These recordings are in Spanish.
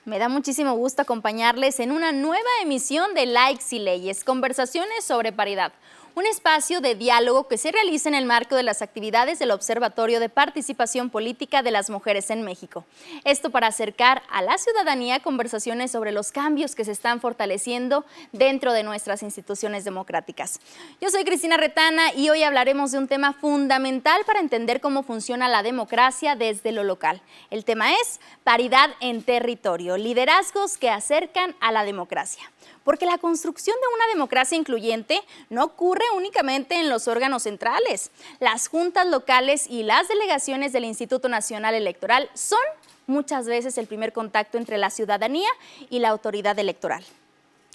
Me da muchísimo gusto acompañarles en una nueva emisión de Likes y Leyes, conversaciones sobre paridad. Un espacio de diálogo que se realiza en el marco de las actividades del Observatorio de Participación Política de las Mujeres en México. Esto para acercar a la ciudadanía conversaciones sobre los cambios que se están fortaleciendo dentro de nuestras instituciones democráticas. Yo soy Cristina Retana y hoy hablaremos de un tema fundamental para entender cómo funciona la democracia desde lo local. El tema es paridad en territorio, liderazgos que acercan a la democracia. Porque la construcción de una democracia incluyente no ocurre únicamente en los órganos centrales. Las juntas locales y las delegaciones del Instituto Nacional Electoral son muchas veces el primer contacto entre la ciudadanía y la autoridad electoral.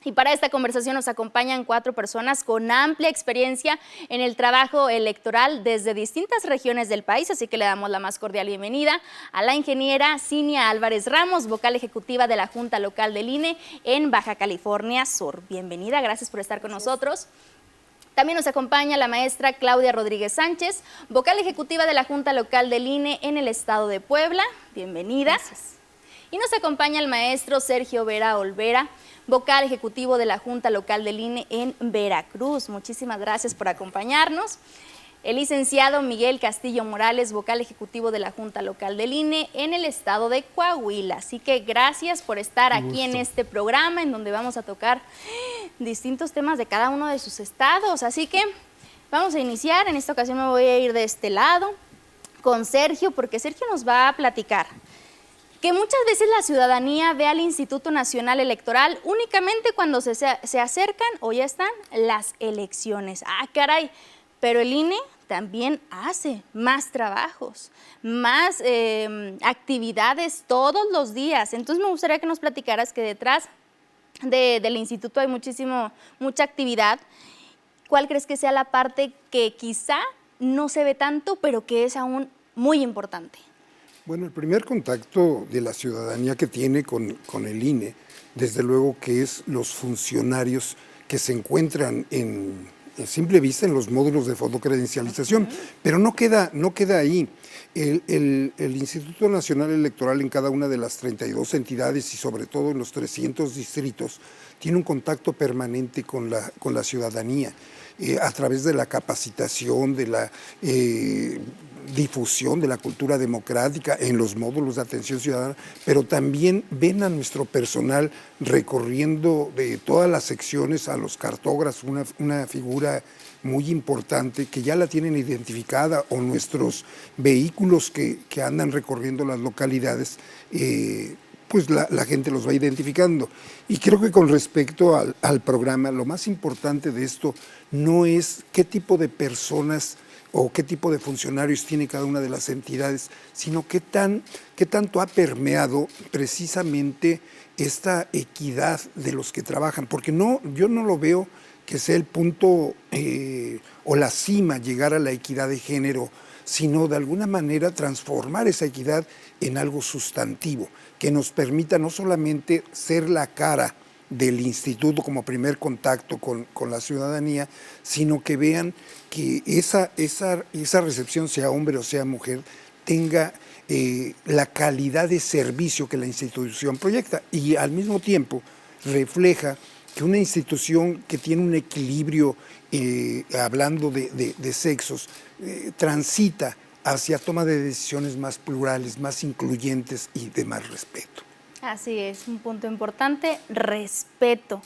Y para esta conversación nos acompañan 4 personas con amplia experiencia en el trabajo electoral desde distintas regiones del país, así que le damos la más cordial bienvenida a la ingeniera Cinia Álvarez Ramos, vocal ejecutiva de la Junta Local del INE en Baja California Sur. Bienvenida, gracias por estar con nosotros. También nos acompaña la maestra Claudia Rodríguez Sánchez, vocal ejecutiva de la Junta Local del INE en el estado de Puebla. Bienvenida. Gracias. Y nos acompaña el maestro Sergio Vera Olvera, vocal ejecutivo de la Junta Local del INE en Veracruz. Muchísimas gracias por acompañarnos. El licenciado Miguel Castillo Morales, vocal ejecutivo de la Junta Local del INE en el estado de Coahuila. Así que gracias por estar aquí en este programa en donde vamos a tocar distintos temas de cada uno de sus estados. Así que vamos a iniciar. En esta ocasión me voy a ir de este lado con Sergio, porque Sergio nos va a platicar que muchas veces la ciudadanía ve al Instituto Nacional Electoral únicamente cuando se acercan o ya están las elecciones. ¡Ah, caray! Pero el INE también hace más trabajos, más actividades todos los días. Entonces me gustaría que nos platicaras que detrás del instituto hay mucha actividad. ¿Cuál crees que sea la parte que quizá no se ve tanto, pero que es aún muy importante? Bueno, el primer contacto de la ciudadanía que tiene con el INE, desde luego que es los funcionarios que se encuentran en simple vista en los módulos de fotocredencialización, pero no queda ahí. El Instituto Nacional Electoral en cada una de las 32 entidades y sobre todo en los 300 distritos tiene un contacto permanente con la ciudadanía a través de la capacitación, de la difusión de la cultura democrática en los módulos de atención ciudadana, pero también ven a nuestro personal recorriendo de todas las secciones a los cartógrafos, una figura muy importante que ya la tienen identificada, o nuestros vehículos que andan recorriendo las localidades, pues la gente los va identificando. Y creo que con respecto al programa, lo más importante de esto no es qué tipo de personas o qué tipo de funcionarios tiene cada una de las entidades, sino qué tanto ha permeado precisamente esta equidad de los que trabajan, porque yo no lo veo que sea el punto o la cima llegar a la equidad de género, sino de alguna manera transformar esa equidad en algo sustantivo, que nos permita no solamente ser la cara del instituto como primer contacto con la ciudadanía, sino que vean que esa recepción, sea hombre o sea mujer, tenga la calidad de servicio que la institución proyecta, y al mismo tiempo refleja que una institución que tiene un equilibrio, hablando de sexos, transita hacia toma de decisiones más plurales, más incluyentes y de más respeto. Así es, un punto importante, respeto.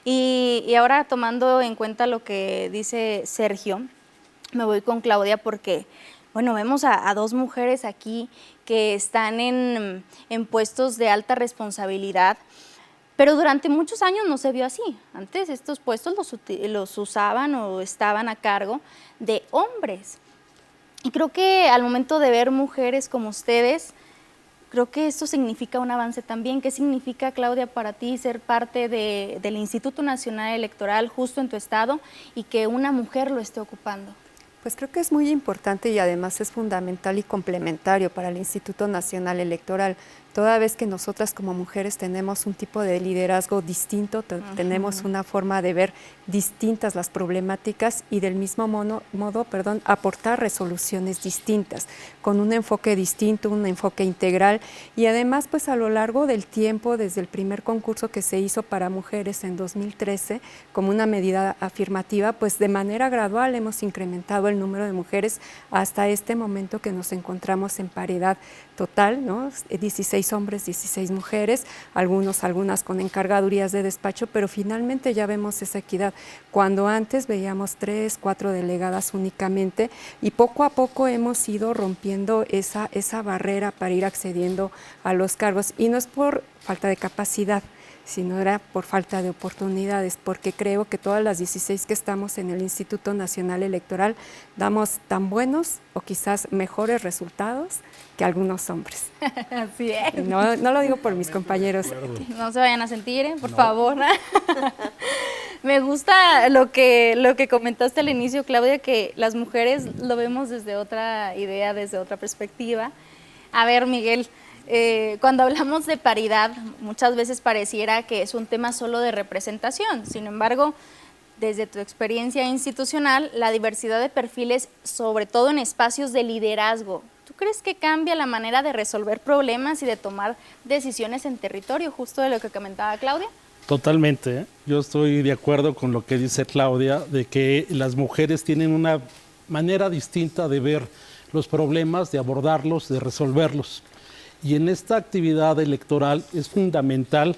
Y ahora, tomando en cuenta lo que dice Sergio, me voy con Claudia porque, bueno, vemos a 2 mujeres aquí que están en puestos de alta responsabilidad, pero durante muchos años no se vio así. Antes estos puestos los usaban o estaban a cargo de hombres. Y creo que al momento de ver mujeres como ustedes, creo que esto significa un avance también. ¿Qué significa, Claudia, para ti ser parte del Instituto Nacional Electoral justo en tu estado y que una mujer lo esté ocupando? Pues creo que es muy importante y además es fundamental y complementario para el Instituto Nacional Electoral, toda vez que nosotras como mujeres tenemos un tipo de liderazgo distinto, tenemos una forma de ver distintas las problemáticas y del mismo modo, aportar resoluciones distintas, con un enfoque distinto, un enfoque integral, y además pues a lo largo del tiempo, desde el primer concurso que se hizo para mujeres en 2013, como una medida afirmativa, pues de manera gradual hemos incrementado el número de mujeres hasta este momento que nos encontramos en paridad total, ¿no? 16 hombres, 16 mujeres, algunas con encargadurías de despacho, pero finalmente ya vemos esa equidad, cuando antes veíamos 3, 4 delegadas únicamente, y poco a poco hemos ido rompiendo esa barrera para ir accediendo a los cargos, y no es por falta de capacidad, sino era por falta de oportunidades, porque creo que todas las 16 que estamos en el Instituto Nacional Electoral damos tan buenos o quizás mejores resultados que algunos hombres. Así es. No lo digo por mis compañeros. No se vayan a sentir, por favor. Me gusta lo que comentaste al inicio, Claudia, que las mujeres lo vemos desde otra idea, desde otra perspectiva. A ver, Miguel, cuando hablamos de paridad, muchas veces pareciera que es un tema solo de representación. Sin embargo, desde tu experiencia institucional, la diversidad de perfiles, sobre todo en espacios de liderazgo, ¿tú crees que cambia la manera de resolver problemas y de tomar decisiones en territorio, justo de lo que comentaba Claudia? Totalmente, ¿eh? Yo estoy de acuerdo con lo que dice Claudia, de que las mujeres tienen una manera distinta de ver los problemas, de abordarlos, de resolverlos. Y en esta actividad electoral es fundamental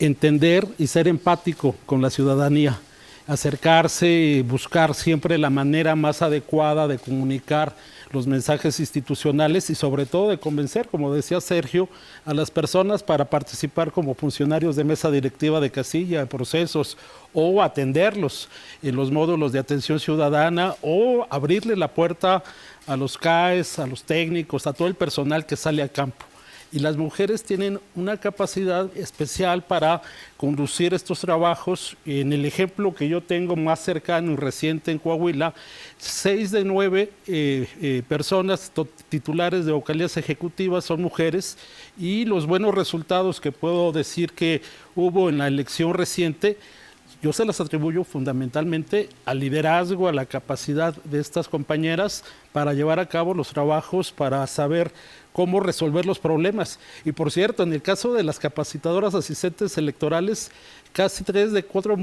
entender y ser empático con la ciudadanía, acercarse, buscar siempre la manera más adecuada de comunicar los mensajes institucionales y sobre todo de convencer, como decía Sergio, a las personas para participar como funcionarios de mesa directiva de casilla, de procesos, o atenderlos en los módulos de atención ciudadana, o abrirle la puerta a los CAES, a los técnicos, a todo el personal que sale a campo. Y las mujeres tienen una capacidad especial para conducir estos trabajos. En el ejemplo que yo tengo más cercano y reciente en Coahuila, 6 de 9 personas titulares de vocalías ejecutivas son mujeres, y los buenos resultados que puedo decir que hubo en la elección reciente, yo se las atribuyo fundamentalmente al liderazgo, a la capacidad de estas compañeras para llevar a cabo los trabajos, para saber cómo resolver los problemas. Y por cierto, en el caso de las capacitadoras asistentes electorales, casi 3 de 4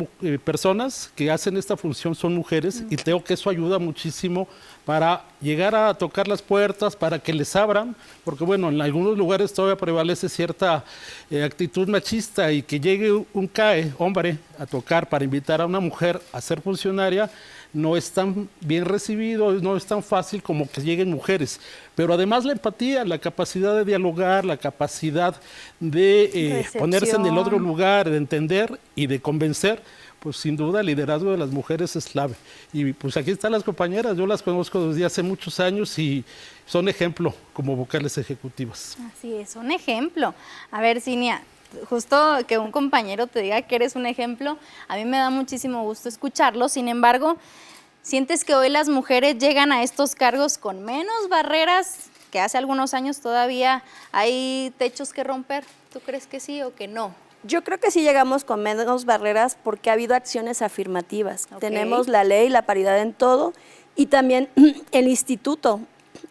personas que hacen esta función son mujeres, y creo que eso ayuda muchísimo para llegar a tocar las puertas, para que les abran, porque bueno, en algunos lugares todavía prevalece cierta actitud machista, y que llegue un CAE, hombre, a tocar para invitar a una mujer a ser funcionaria, no es tan bien recibido, no es tan fácil como que lleguen mujeres. Pero además la empatía, la capacidad de dialogar, la capacidad de ponerse en el otro lugar, de entender y de convencer, pues sin duda el liderazgo de las mujeres es clave. Y pues aquí están las compañeras, yo las conozco desde hace muchos años y son ejemplo como vocales ejecutivas. Así es, un ejemplo. A ver, Cinia, justo que un compañero te diga que eres un ejemplo, a mí me da muchísimo gusto escucharlo. Sin embargo, ¿sientes que hoy las mujeres llegan a estos cargos con menos barreras que hace algunos años? Todavía hay techos que romper. ¿Tú crees que sí o que no? Yo creo que sí llegamos con menos barreras porque ha habido acciones afirmativas. Okay. Tenemos la ley, la paridad en todo, y también el instituto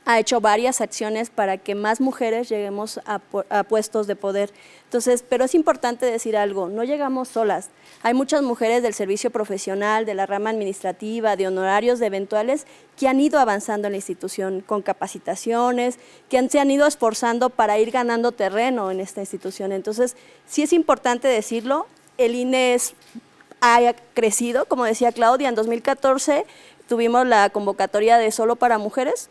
ha hecho varias acciones para que más mujeres lleguemos a puestos de poder. Entonces, pero es importante decir algo, no llegamos solas. Hay muchas mujeres del servicio profesional, de la rama administrativa, de honorarios, de eventuales, que han ido avanzando en la institución con capacitaciones, que se han ido esforzando para ir ganando terreno en esta institución. Entonces, sí es importante decirlo, el INE ha crecido, como decía Claudia, en 2014 tuvimos la convocatoria de solo para mujeres,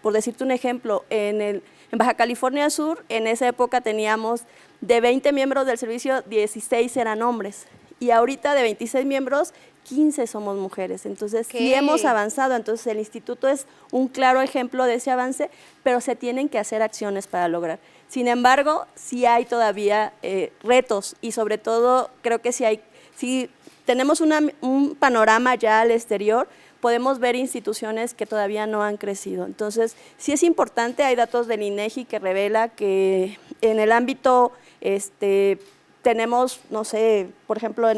por decirte un ejemplo, en Baja California Sur, en esa época teníamos de 20 miembros del servicio, 16 eran hombres, y ahorita de 26 miembros, 15 somos mujeres. Entonces, sí hemos avanzado. Entonces, el instituto es un claro ejemplo de ese avance, pero se tienen que hacer acciones para lograr. Sin embargo, sí hay todavía retos, y sobre todo creo que sí tenemos un panorama ya al exterior, podemos ver instituciones que todavía no han crecido. Entonces, sí es importante, hay datos del INEGI que revela que en el ámbito, tenemos, no sé, por ejemplo,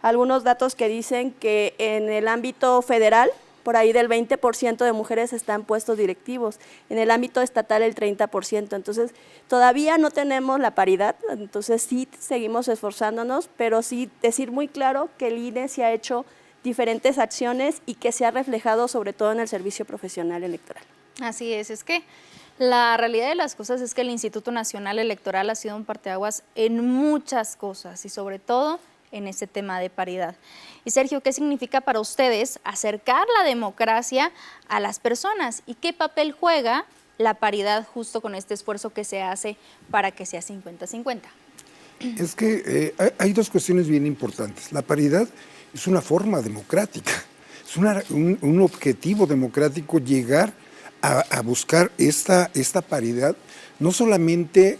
algunos datos que dicen que en el ámbito federal, por ahí del 20% de mujeres están en puestos directivos, en el ámbito estatal el 30%, entonces todavía no tenemos la paridad, entonces sí seguimos esforzándonos, pero sí decir muy claro que el INE sí ha hecho diferentes acciones y que se ha reflejado sobre todo en el servicio profesional electoral. Así es que la realidad de las cosas es que el Instituto Nacional Electoral ha sido un parteaguas en muchas cosas y sobre todo en ese tema de paridad. Y Sergio, ¿qué significa para ustedes acercar la democracia a las personas y qué papel juega la paridad justo con este esfuerzo que se hace para que sea 50-50? Es que hay dos cuestiones bien importantes. La paridad es una forma democrática, es un objetivo democrático llegar a buscar esta paridad. No solamente,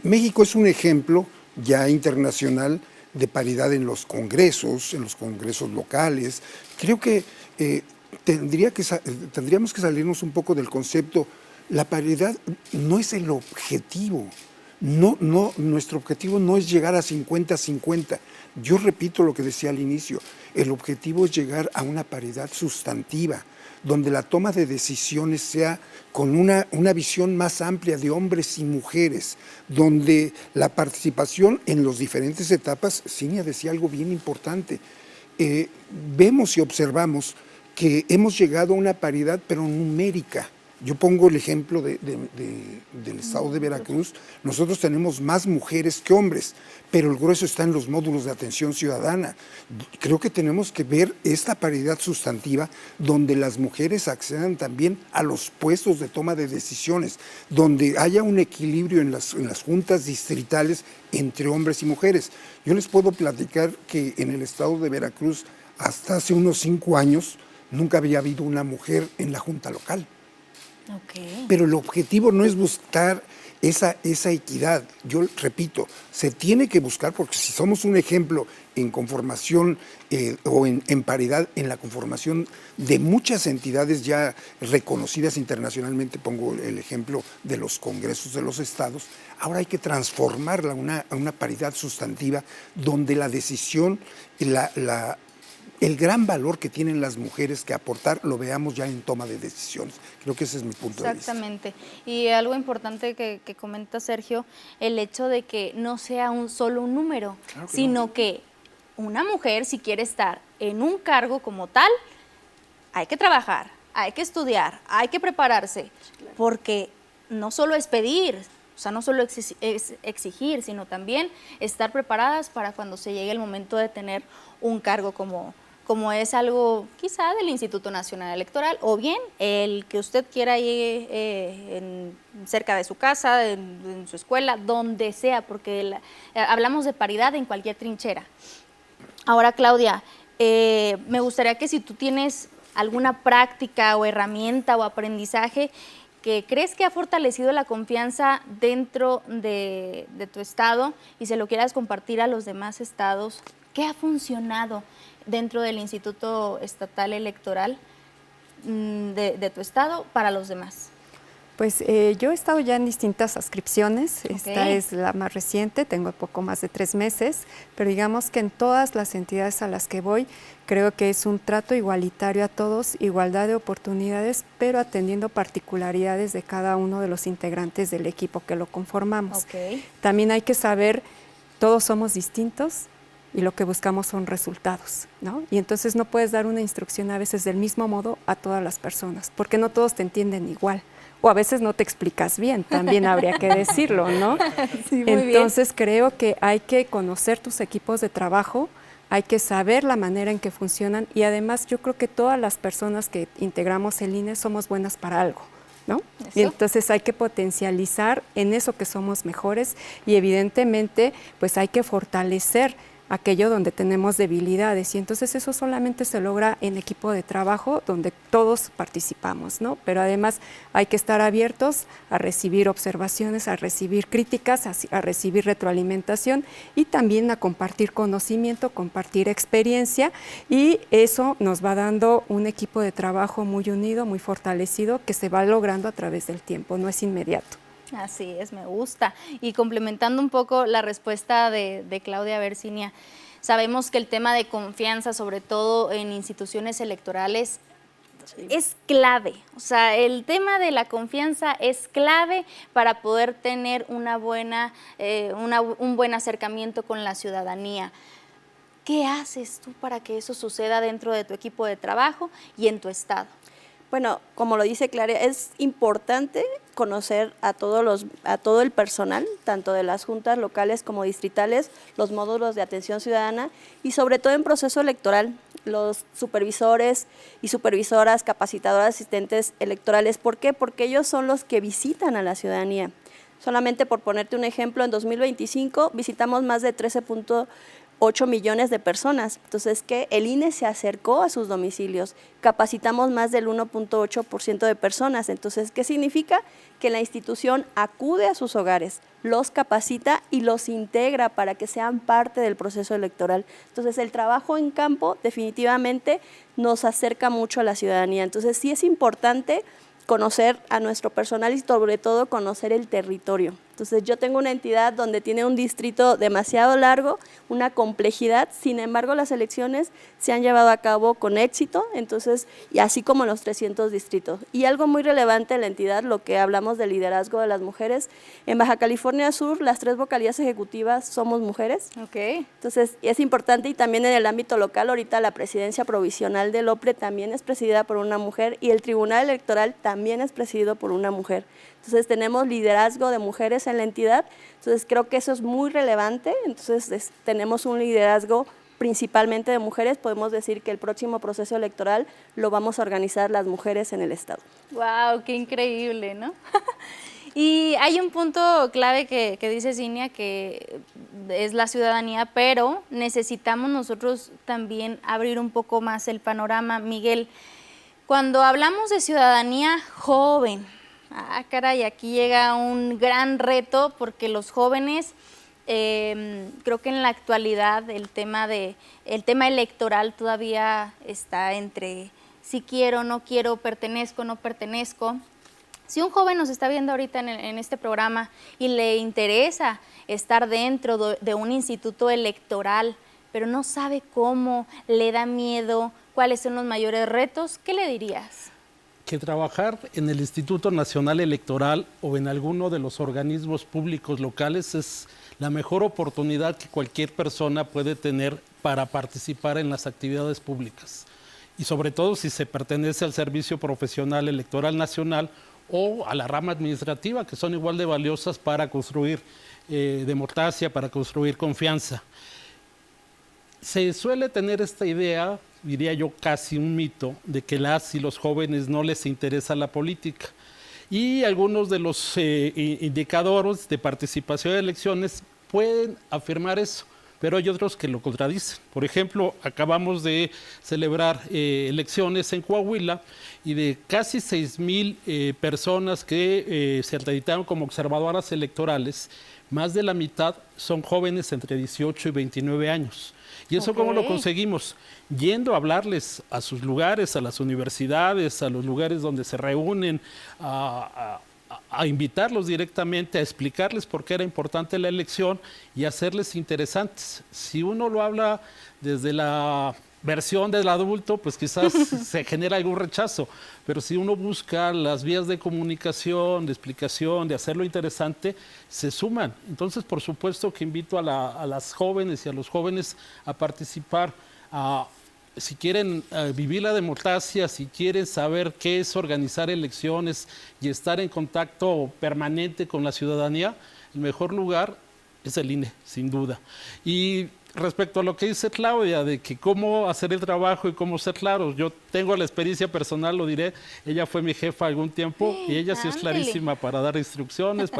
México es un ejemplo ya internacional de paridad en los congresos locales. Creo que tendríamos que salirnos un poco del concepto. La paridad no es el objetivo. Nuestro objetivo no es llegar a 50-50. Yo repito lo que decía al inicio, el objetivo es llegar a una paridad sustantiva, donde la toma de decisiones sea con una visión más amplia de hombres y mujeres, donde la participación en las diferentes etapas, Cinia decía algo bien importante, vemos y observamos que hemos llegado a una paridad pero numérica. Yo pongo el ejemplo del estado de Veracruz. Nosotros tenemos más mujeres que hombres, pero el grueso está en los módulos de atención ciudadana. Creo que tenemos que ver esta paridad sustantiva donde las mujeres accedan también a los puestos de toma de decisiones, donde haya un equilibrio en las juntas distritales entre hombres y mujeres. Yo les puedo platicar que en el estado de Veracruz, hasta hace unos 5 años, nunca había habido una mujer en la junta local. Okay. Pero el objetivo no es buscar esa equidad. Yo repito, se tiene que buscar, porque si somos un ejemplo en conformación o en paridad en la conformación de muchas entidades ya reconocidas internacionalmente, pongo el ejemplo de los congresos de los estados, ahora hay que transformarla a una paridad sustantiva donde la decisión, el gran valor que tienen las mujeres que aportar lo veamos ya en toma de decisiones. Creo que ese es mi punto de vista. Exactamente. Y algo importante que comenta Sergio, el hecho de que no sea solo un número, claro sino que una mujer, si quiere estar en un cargo como tal, hay que trabajar, hay que estudiar, hay que prepararse, porque no solo es pedir, o sea, no solo es exigir, sino también estar preparadas para cuando se llegue el momento de tener un cargo como es algo quizá del Instituto Nacional Electoral, o bien el que usted quiera ir cerca de su casa, en su escuela, donde sea, porque hablamos de paridad en cualquier trinchera. Ahora, Claudia, me gustaría que si tú tienes alguna práctica o herramienta o aprendizaje que crees que ha fortalecido la confianza dentro de tu estado y se lo quieras compartir a los demás estados, ¿qué ha funcionado dentro del Instituto Estatal Electoral de tu estado para los demás? Pues yo he estado ya en distintas adscripciones, esta es la más reciente, tengo poco más de 3 meses, pero digamos que en todas las entidades a las que voy, creo que es un trato igualitario a todos, igualdad de oportunidades, pero atendiendo particularidades de cada uno de los integrantes del equipo que lo conformamos. También hay que saber, todos somos distintos, y lo que buscamos son resultados, ¿no? Y entonces no puedes dar una instrucción a veces del mismo modo a todas las personas, porque no todos te entienden igual, o a veces no te explicas bien, también habría que decirlo, ¿no? Sí, entonces creo que hay que conocer tus equipos de trabajo, hay que saber la manera en que funcionan y además yo creo que todas las personas que integramos el INE somos buenas para algo, ¿no? Y entonces hay que potencializar en eso que somos mejores y evidentemente pues hay que fortalecer aquello donde tenemos debilidades. Y entonces eso solamente se logra en equipo de trabajo donde todos participamos, ¿no? Pero además hay que estar abiertos a recibir observaciones, a recibir críticas, a recibir retroalimentación y también a compartir conocimiento, compartir experiencia, y eso nos va dando un equipo de trabajo muy unido, muy fortalecido, que se va logrando a través del tiempo, no es inmediato. Así es, me gusta. Y complementando un poco la respuesta de Claudia Bercinia, sabemos que el tema de confianza, sobre todo en instituciones electorales, es clave. O sea, el tema de la confianza es clave para poder tener una buena, un buen acercamiento con la ciudadanía. ¿Qué haces tú para que eso suceda dentro de tu equipo de trabajo y en tu estado? Bueno, como lo dice Clara, es importante conocer a todo el personal, tanto de las juntas locales como distritales, los módulos de atención ciudadana y sobre todo en proceso electoral, los supervisores y supervisoras, capacitadoras, asistentes electorales. ¿Por qué? Porque ellos son los que visitan a la ciudadanía. Solamente por ponerte un ejemplo, en 2025 visitamos más de 13.8 millones de personas. Entonces, que el INE se acercó a sus domicilios, capacitamos más del 1.8% de personas. Entonces, ¿qué significa? Que la institución acude a sus hogares, los capacita y los integra para que sean parte del proceso electoral. Entonces, el trabajo en campo definitivamente nos acerca mucho a la ciudadanía. Entonces, sí es importante conocer a nuestro personal y sobre todo conocer el territorio. Entonces yo tengo una entidad donde tiene un distrito demasiado largo, una complejidad, sin embargo las elecciones se han llevado a cabo con éxito, entonces, y así como los 300 distritos. Y algo muy relevante en la entidad, lo que hablamos del liderazgo de las mujeres, en Baja California Sur las 3 vocalías ejecutivas somos mujeres. Okay. Entonces es importante, y también en el ámbito local, ahorita la presidencia provisional del OPRE también es presidida por una mujer y el Tribunal Electoral también es presidido por una mujer. Entonces tenemos liderazgo de mujeres en la entidad, entonces creo que eso es muy relevante, entonces tenemos un liderazgo principalmente de mujeres, podemos decir que el próximo proceso electoral lo vamos a organizar las mujeres en el estado. ¡Wow! ¡Qué increíble!, ¿no? Y hay un punto clave que dice Cinia, que es la ciudadanía, pero necesitamos nosotros también abrir un poco más el panorama. Miguel, cuando hablamos de ciudadanía joven, caray, aquí llega un gran reto porque los jóvenes, creo que en la actualidad el tema electoral todavía está entre si quiero, no quiero, pertenezco, no pertenezco. Si un joven nos está viendo ahorita en este programa y le interesa estar dentro de un instituto electoral, pero no sabe cómo, le da miedo, cuáles son los mayores retos, ¿qué le dirías? Que trabajar en el Instituto Nacional Electoral o en alguno de los organismos públicos locales es la mejor oportunidad que cualquier persona puede tener para participar en las actividades públicas. Y sobre todo si se pertenece al Servicio Profesional Electoral Nacional o a la rama administrativa, que son igual de valiosas para construir democracia, para construir confianza. Se suele tener esta idea, diría yo casi un mito, de que las y los jóvenes no les interesa la política. Y algunos de los indicadores de participación en elecciones pueden afirmar eso, pero hay otros que lo contradicen. Por ejemplo, acabamos de celebrar elecciones en Coahuila y de casi 6,000 personas que se acreditaron como observadoras electorales, más de la mitad son jóvenes entre 18 y 29 años. ¿Y eso cómo lo conseguimos? Yendo a hablarles a sus lugares, a las universidades, a los lugares donde se reúnen, a invitarlos directamente, a explicarles por qué era importante la elección y hacerles interesantes. Si uno lo habla desde la versión del adulto, pues quizás se genera algún rechazo, pero si uno busca las vías de comunicación, de explicación, de hacerlo interesante, se suman. Entonces, por supuesto que invito a las jóvenes y a los jóvenes a participar, si quieren vivir la democracia, si quieren saber qué es organizar elecciones y estar en contacto permanente con la ciudadanía, el mejor lugar es el INE, sin duda. Y respecto a lo que dice Claudia, de que cómo hacer el trabajo y cómo ser claros, yo tengo la experiencia personal, lo diré, ella fue mi jefa algún tiempo y ella sí es clarísima para dar instrucciones,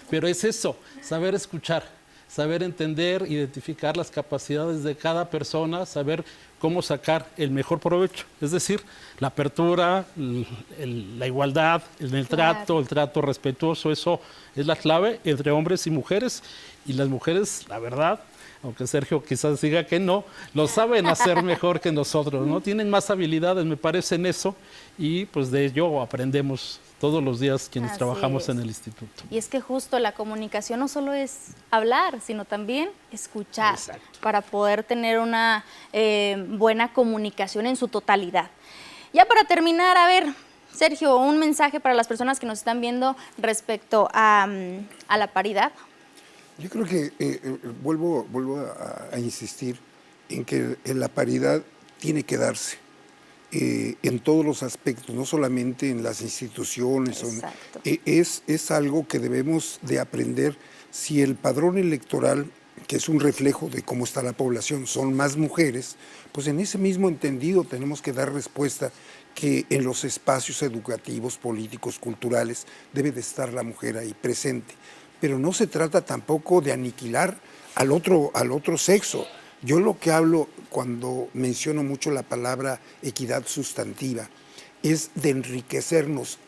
pero es eso, saber escuchar, saber entender, identificar las capacidades de cada persona, saber cómo sacar el mejor provecho. Es decir, la apertura, la igualdad en el trato, el trato respetuoso, eso es la clave entre hombres y mujeres. Y las mujeres, la verdad, aunque Sergio quizás diga que no, lo saben hacer mejor que nosotros, ¿no? Tienen más habilidades, me parece, en eso, y pues de ello aprendemos todos los días quienes trabajamos en el instituto. Y es que justo la comunicación no solo es hablar, sino también escuchar. Exacto. Para poder tener una buena comunicación en su totalidad. Ya para terminar, a ver, Sergio, un mensaje para las personas que nos están viendo respecto a la paridad. Yo creo que vuelvo a insistir en que la paridad tiene que darse en todos los aspectos, no solamente en las instituciones. Es algo que debemos de aprender. Si el padrón electoral, que es un reflejo de cómo está la población, son más mujeres, pues en ese mismo entendido tenemos que dar respuesta que en los espacios educativos, políticos, culturales, debe de estar la mujer ahí presente. Pero no se trata tampoco de aniquilar al otro sexo. Yo lo que hablo cuando menciono mucho la palabra equidad sustantiva es de enriquecernos.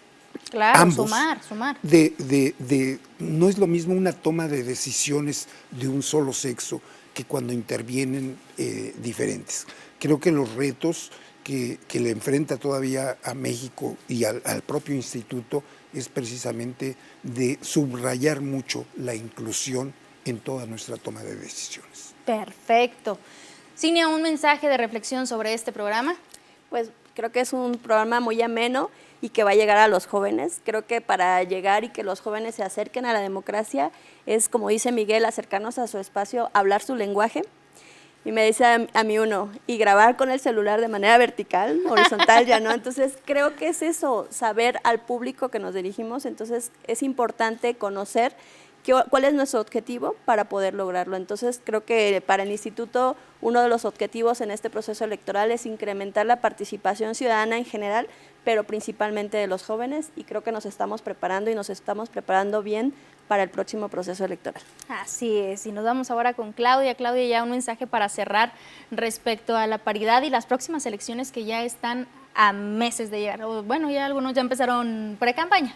Claro, ambos, sumar. No es lo mismo una toma de decisiones de un solo sexo que cuando intervienen diferentes. Creo que los retos que le enfrenta todavía a México y al propio instituto es precisamente de subrayar mucho la inclusión en toda nuestra toma de decisiones. Perfecto. Cinia, ¿un mensaje de reflexión sobre este programa? Pues creo que es un programa muy ameno y que va a llegar a los jóvenes. Creo que para llegar y que los jóvenes se acerquen a la democracia es, como dice Miguel, acercarnos a su espacio, hablar su lenguaje. Y me dice a mí uno, y grabar con el celular de manera vertical, horizontal ya no. Entonces creo que es eso, saber al público que nos dirigimos. Entonces es importante conocer cuál es nuestro objetivo para poder lograrlo. Entonces creo que para el instituto uno de los objetivos en este proceso electoral es incrementar la participación ciudadana en general, pero principalmente de los jóvenes, y creo que nos estamos preparando y nos estamos preparando bien para el próximo proceso electoral. Así es, y nos vamos ahora con Claudia. Claudia, ya un mensaje para cerrar respecto a la paridad y las próximas elecciones que ya están a meses de llegar. Bueno, ya algunos ya empezaron pre-campaña.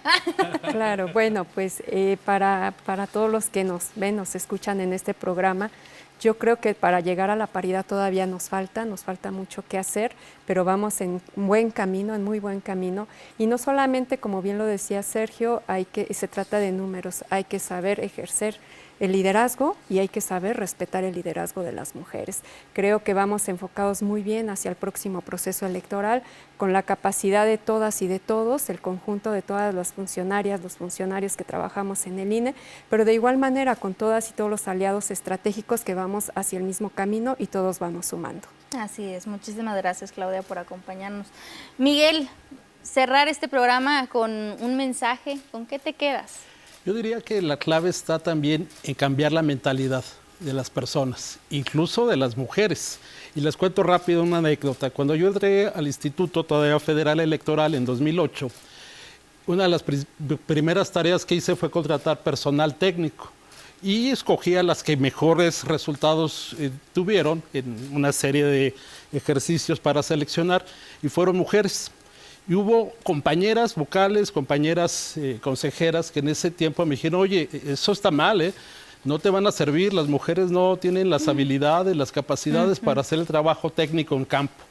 Claro, bueno, pues para todos los que nos ven, nos escuchan en este programa, yo creo que para llegar a la paridad todavía nos falta mucho que hacer, pero vamos en buen camino, en muy buen camino. Y no solamente, como bien lo decía Sergio, se trata de números, hay que saber ejercer el liderazgo y hay que saber respetar el liderazgo de las mujeres. Creo que vamos enfocados muy bien hacia el próximo proceso electoral, con la capacidad de todas y de todos, el conjunto de todas las funcionarias, los funcionarios que trabajamos en el INE, pero de igual manera con todas y todos los aliados estratégicos que vamos hacia el mismo camino y todos vamos sumando. Así es, muchísimas gracias, Claudia, por acompañarnos. Miguel, cerrar este programa con un mensaje, ¿con qué te quedas? Yo diría que la clave está también en cambiar la mentalidad de las personas, incluso de las mujeres. Y les cuento rápido una anécdota. Cuando yo entré al Instituto todavía Federal Electoral en 2008, una de las primeras tareas que hice fue contratar personal técnico y escogí a las que mejores resultados tuvieron en una serie de ejercicios para seleccionar y fueron mujeres. Y hubo compañeras vocales, compañeras consejeras que en ese tiempo me dijeron, oye, eso está mal, no te van a servir, las mujeres no tienen las habilidades, las capacidades para hacer el trabajo técnico en campo.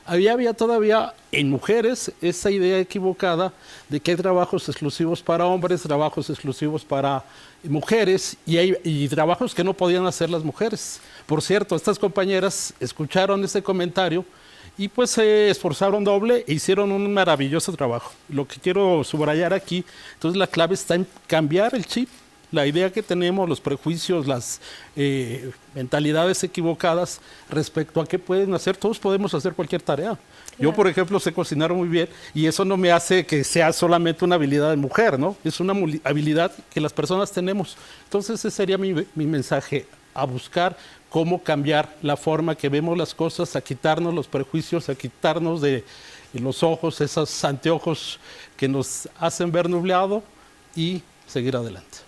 Había todavía en mujeres esa idea equivocada de que hay trabajos exclusivos para hombres, trabajos exclusivos para mujeres y trabajos que no podían hacer las mujeres. Por cierto, estas compañeras escucharon ese comentario y pues se esforzaron doble e hicieron un maravilloso trabajo. Lo que quiero subrayar aquí, entonces la clave está en cambiar el chip, la idea que tenemos, los prejuicios, las mentalidades equivocadas respecto a qué pueden hacer. Todos podemos hacer cualquier tarea. Claro. Yo, por ejemplo, sé cocinar muy bien y eso no me hace que sea solamente una habilidad de mujer, ¿no? Es una habilidad que las personas tenemos. Entonces ese sería mi mensaje, a buscar cómo cambiar la forma que vemos las cosas, a quitarnos los prejuicios, a quitarnos de los ojos esos anteojos que nos hacen ver nublado y seguir adelante.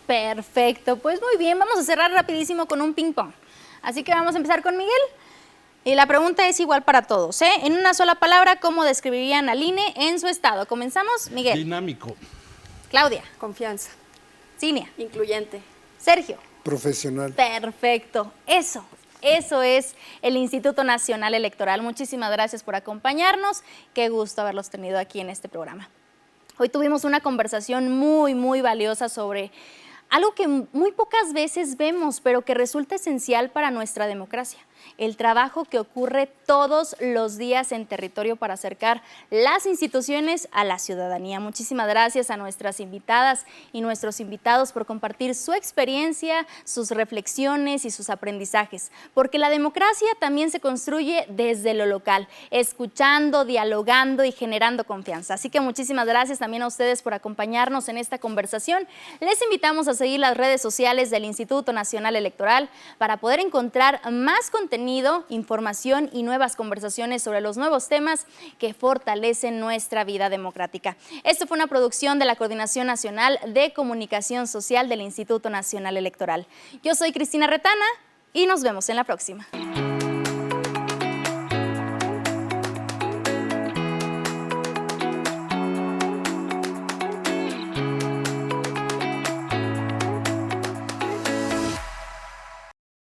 Perfecto, pues muy bien, vamos a cerrar rapidísimo con un ping pong. Así que vamos a empezar con Miguel. Y la pregunta es igual para todos, ¿eh? En una sola palabra, ¿cómo describirían al INE en su estado? Comenzamos, Miguel. Dinámico. Claudia. Confianza. Cinia. Incluyente. Sergio. Profesional. Perfecto, eso es el Instituto Nacional Electoral. Muchísimas gracias por acompañarnos. Qué gusto haberlos tenido aquí en este programa. Hoy tuvimos una conversación muy valiosa sobre algo que muy pocas veces vemos, pero que resulta esencial para nuestra democracia. El trabajo que ocurre todos los días en territorio para acercar las instituciones a la ciudadanía. Muchísimas gracias a nuestras invitadas y nuestros invitados por compartir su experiencia, sus reflexiones y sus aprendizajes, porque la democracia también se construye desde lo local, escuchando, dialogando y generando confianza. Así que muchísimas gracias también a ustedes por acompañarnos en esta conversación. Les invitamos a seguir las redes sociales del Instituto Nacional Electoral para poder encontrar más contenido, información y nuevas conversaciones sobre los nuevos temas que fortalecen nuestra vida democrática. Esto fue una producción de la Coordinación Nacional de Comunicación Social del Instituto Nacional Electoral. Yo soy Cristina Retana y nos vemos en la próxima.